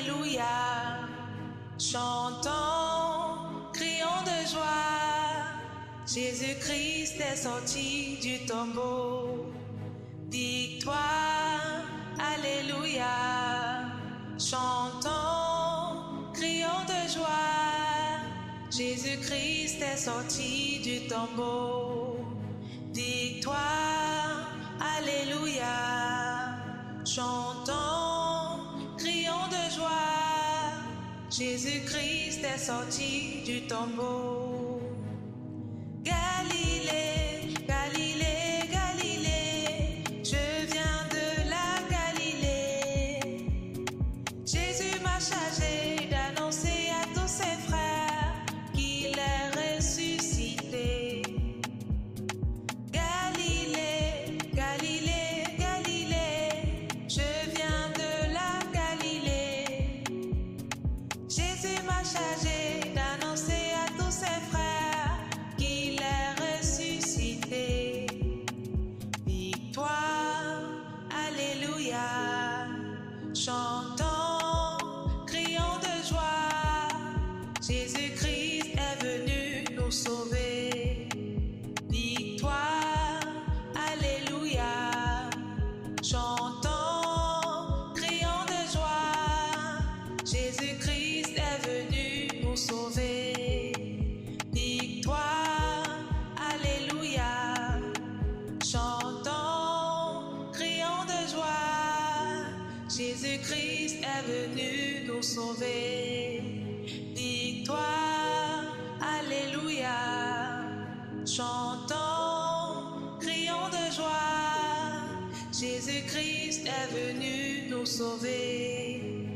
Alléluia. Chantons, crions de joie. Jésus-Christ est sorti du tombeau. Victoire, Alléluia. Chantons, crions de joie. Jésus-Christ est sorti du tombeau. Victoire, Alléluia. Chantons, crions de joie. Jésus-Christ est sorti du tombeau. Galilée, Galilée, Galilée, je viens de la Galilée. Jésus m'a chargé d'annoncer à tous ses frères qu'il est ressuscité. Galilée, Galilée, Galilée, je viens de la Galilée. Jésus m'a chargé d'annoncer à tous ses frères qu'il est ressuscité. Victoire, Alléluia. Chantons, crions de joie. Jésus-Christ est venu nous sauver. Victoire, Alléluia. Chantons, crions de joie. Jésus-Christ est venu nous sauver. Victoire, Alléluia. Chantons, crions de joie. Jésus-Christ est venu nous sauver. Victoire, Alléluia. Chantons, crions de joie. Jésus-Christ est venu nous sauver.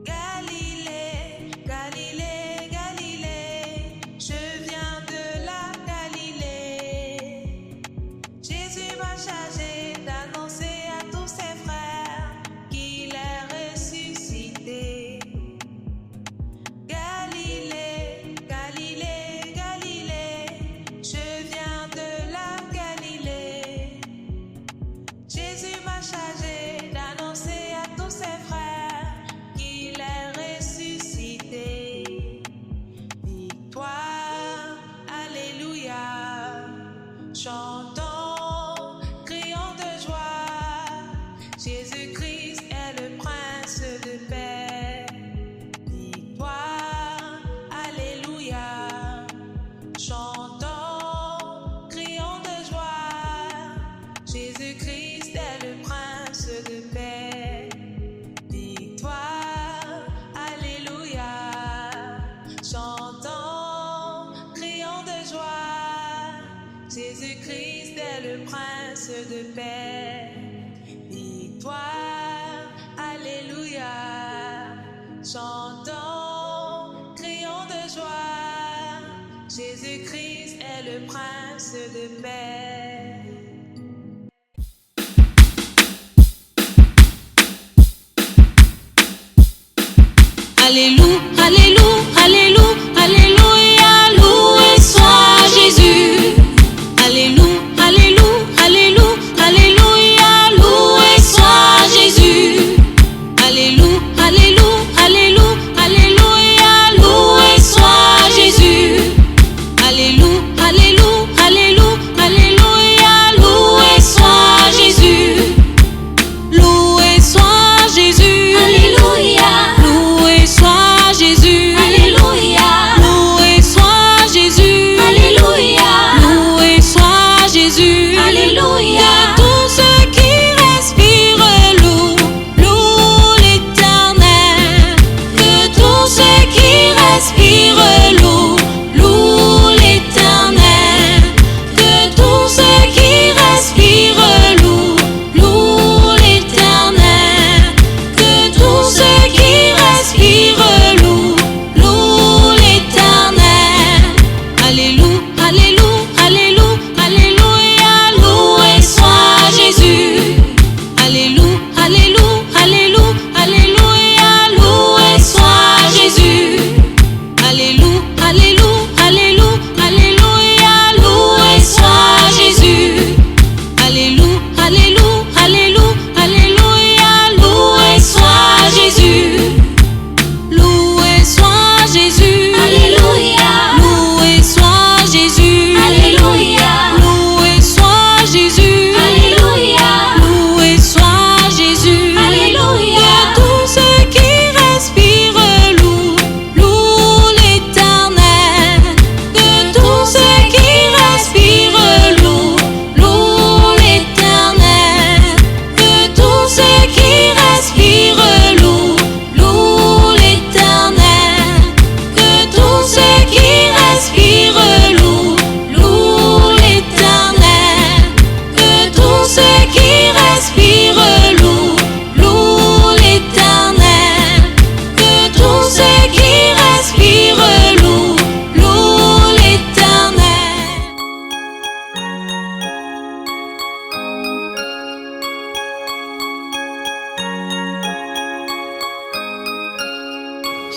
Galilée, Galilée, Galilée, je viens de la Galilée. Jésus m'a chargé d'annoncer à tous ses frères qu'il est ressuscité. Galilée, Galilée, Galilée, je viens de la Galilée. Jésus m'a chargé d'annoncer à tous ses frères qu'il est ressuscité. Victoire, Alléluia. Chantons, crions de joie. Jésus-Christ est le prince de paix. Victoire, Alléluia. Chantons, crions de joie. Jésus-Christ est le prince de paix. Victoire, Alléluia. Chantons, crions de joie. Jésus-Christ est le prince de paix. Victoire, Alléluia. Chantons, crions de joie. Jésus-Christ est le prince de paix. Alléluia, Alléluia, Alléluia, Alléluia, loué soit Jésus. Alléluia, Alléluia, Alléluia, Alléluia, loué soit Jésus. Alléluia, Alléluia, Alléluia, Alléluia, loué soit Jésus. Alléluia, Alléluia, Alléluia, Alléluia, loué soit Jésus. Loué soit Jésus. Alléluia. Loué soit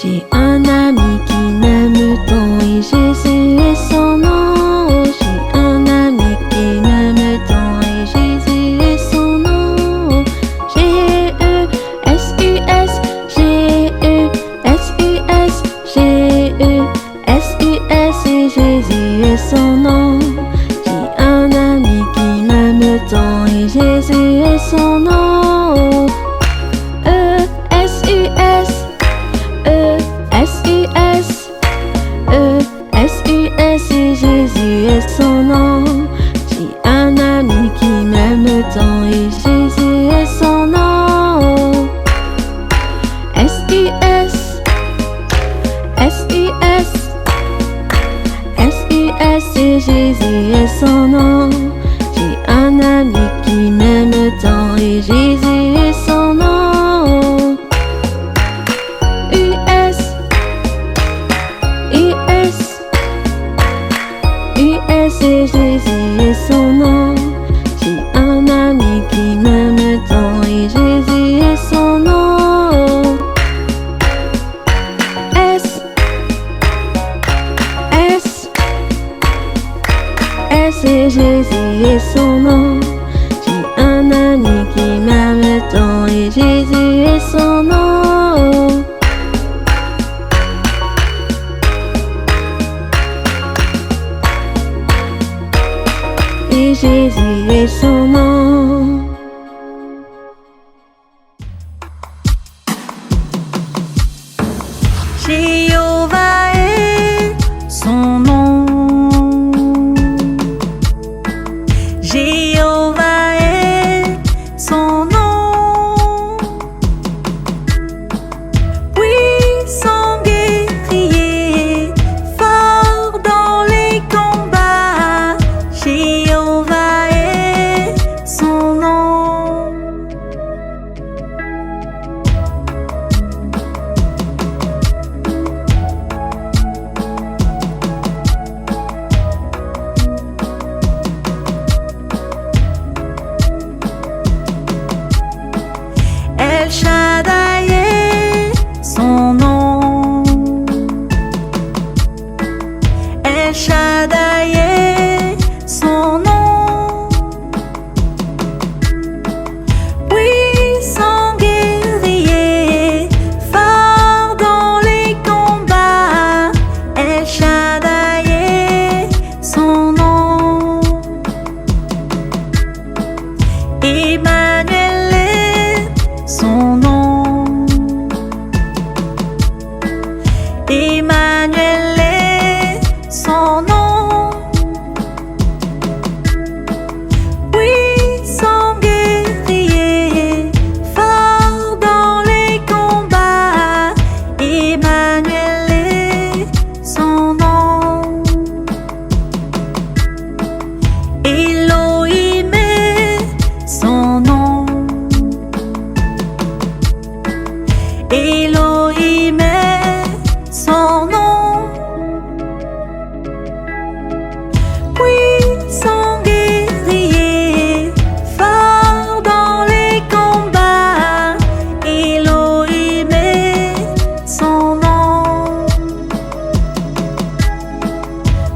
J'ai un ami qui m'aime tant et Jésus est son nom. J'ai un ami qui m'aime tant et Jésus est son nom. G-E-S-U-S, G-E-S-U-S, G-E-S-U-S et Jésus est son nom. J'ai un ami qui m'aime tant et Jésus est son nom. E-S-U-S, E-S-U-S, E-S-U-S et Jésus est son nom. J'ai un ami qui m'aime tant et Jésus est son nom. S-U-S, S-U-S, S-U-S et Jésus est son nom. J'ai un ami qui m'aime tant et Jésus est son nom. U-S, U-S, U-S et Jésus est son nom. J'ai un ami qui m'aime tant et Jésus est son nom. S, S, S et Jésus est son nom. J'ai un ami qui m'aime tant et Jésus est son nom. Et Jésus est son nom. Jéhovah est son nom. Jéhovah est son nom. Puissant guerrier, fort dans les combats. Jéhovah est son nom. El Shaddai est son nom. El Shaddai est son nom. Puissant guerrier, fort dans les combats. El Shaddai est son nom. Emmanuel est son nom. Emmanuel est son nom. Puissant guerrier, fort dans les combats. Emmanuel est son nom. Elohim est son nom. Elohim est son nom. Puissant guerrier, fort dans les combats. Elohim est son nom.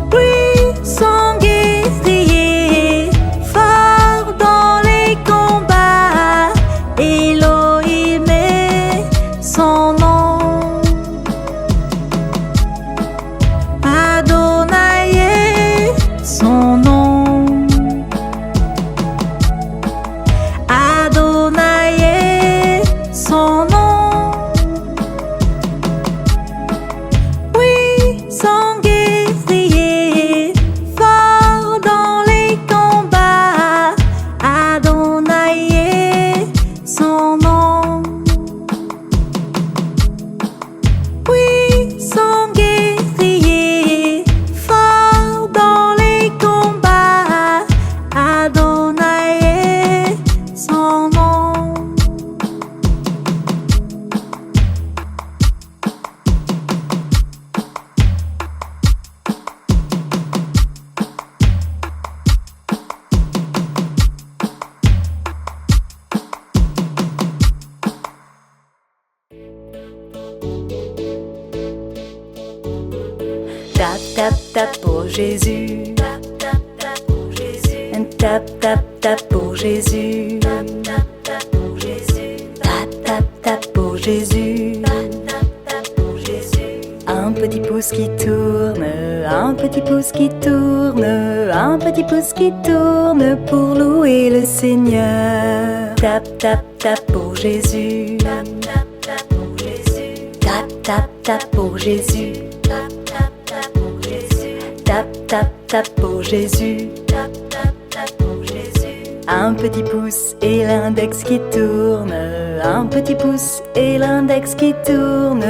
Puissant guerrier, fort dans les combats. Elohim est son nom. Tap, tap, tap pour Jésus. Tap, tap, tap pour Jésus. Tap, tap, tap pour Jésus. Tap, tap, tap pour Jésus. Tap, tap, tap pour Jésus. Tap, tap, tap pour Jésus. Un petit pouce qui tourne, un petit pouce qui tourne, un petit pouce qui tourne pour louer le Seigneur. Tap, tap, tap pour Jésus. Tap, tap, tap pour Jésus. Tap, tap, tap pour Jésus. Tap, tap, tap pour Jésus. Tap, tap, tap pour Jésus. Tap, tap, tap pour Jésus. Un petit pouce et l'index qui tourne, un petit pouce et l'index qui tourne,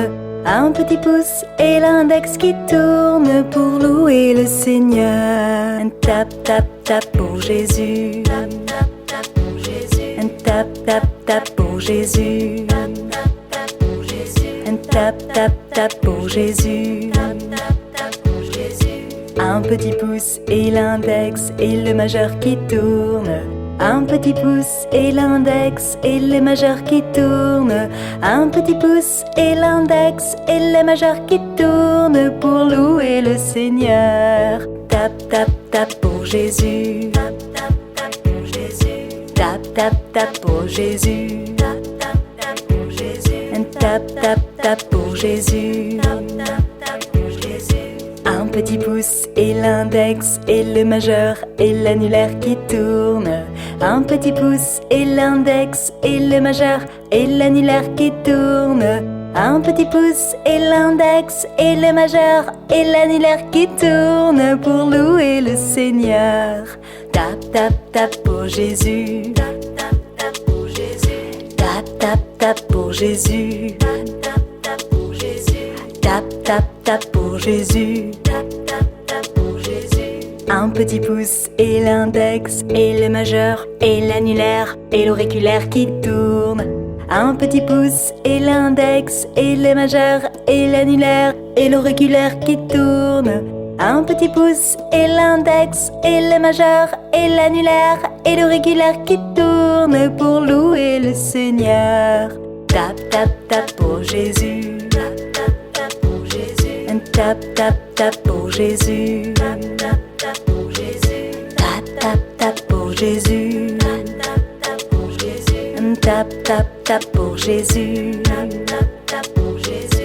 un petit pouce et l'index qui tourne pour louer le Seigneur. Tap, tap, tap pour Jésus. Tap, tap, tap pour Jésus. Tap, tap, tap pour Jésus. Tap, tap, tap pour Jésus. Tap, tap, tap pour Jésus. Tap, tap, tap pour Jésus. Un petit pouce et l'index et le majeur qui tourne. Un petit pouce et l'index et le majeur qui tourne. Un petit pouce et l'index et le majeur qui tourne pour louer le Seigneur. Tap, tap, tap pour Jésus. Tap, tap, tap pour Jésus. Tap, tap, tap pour Jésus. Tap, tap, tap pour Jésus. Tap, tap, tap pour Jésus. Tap, tap, tap pour Jésus. Un petit pouce et l'index et le majeur et l'annulaire qui tourne. Un petit pouce et l'index et le majeur et l'annulaire qui tourne. Un petit pouce et l'index et le majeur et l'annulaire qui tourne pour louer le Seigneur. Tap, tap, tap pour Jésus. Tap, tap, tap pour Jésus. Tap, tap, tap pour Jésus. Tap, tap, tap pour Jésus. Tap, tap, tap pour Jésus. Tap, tap, tap pour Jésus. Un petit pouce et l'index et le majeur et l'annulaire et l'auriculaire qui tourne. Un petit pouce et l'index et le majeur et l'annulaire et l'auriculaire qui tourne. Un petit pouce et l'index et le majeur et l'annulaire et l'auriculaire qui tourne pour louer le Seigneur. Tap, tap, tap pour Jésus. Tap, tap, tap pour Jésus. Tap, tap, tap pour Jésus. Tap, tap, tap pour Jésus. Tap, tap, tap pour Jésus. Tap, tap, tap pour Jésus. Tap, tap, tap pour Jésus. Tap, tap, tap pour Jésus.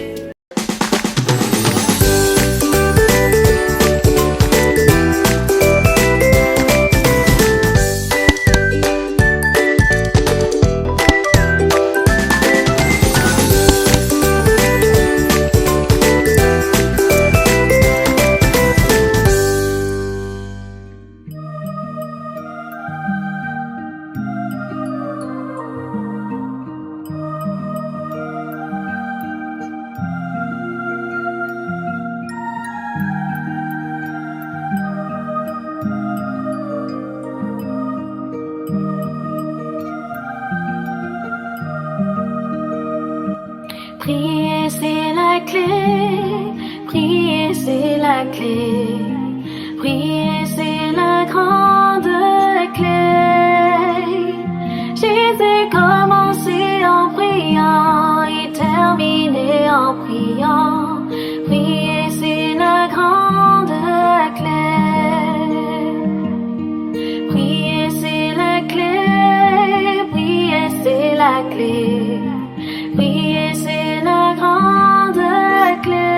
Prier c'est la clé, prier c'est la clé, prier c'est la grande clé. Jésus commençait en priant et terminait en priant. Prier c'est la grande clé. Prier c'est la clé, prier c'est la clé. Prier c'est la grande clé.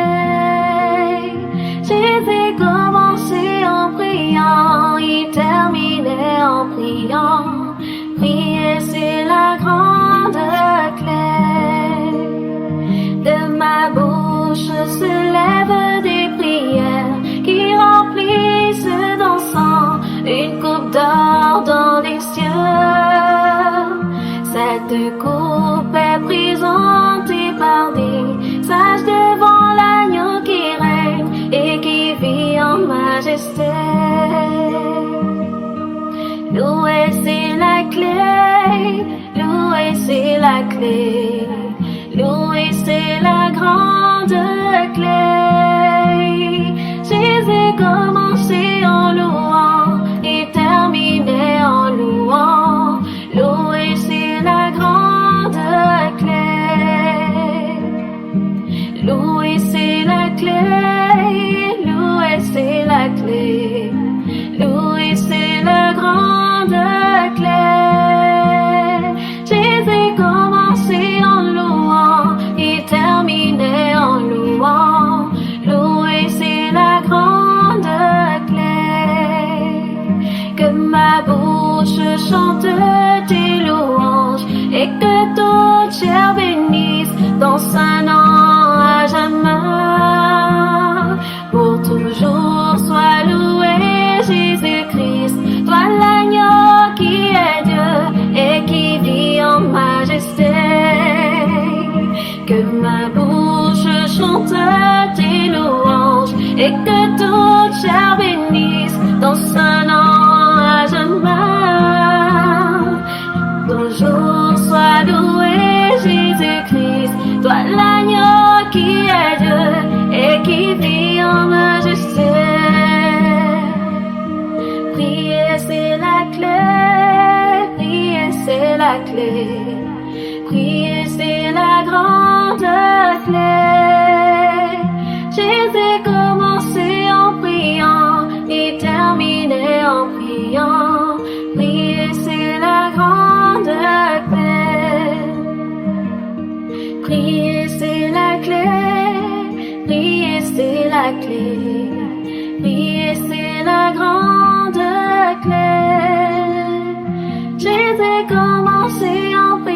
Jésus commençait en priant, il terminait en priant. Prier c'est la grande clé. De ma bouche se lèvent des prières qui remplissent d'encens une coupe d'or dans les cieux. Cette coupe est présentée par des sages devant l'agneau qui règne et qui vit en majesté. Loué c'est la clé, loué c'est la clé, loué c'est la grande clé. Jésus commençait en louant et terminait en louant. Loué c'est la grande clé. Loué c'est la clé. que ma bouche chante tes louanges et que toute chair bénisse ton saint nom à jamais. Ton jour soit loué, Jésus-Christ, toi l'agneau qui est Dieu et qui vit en majesté. Prier c'est la clé, prier c'est la clé, prier c'est la grande clé. Jésus commencé en priant et terminé en priant. Prier c'est la grande clé. Prier c'est la clé, prier c'est la clé, prier c'est la grande clé. Jésus commencé en priant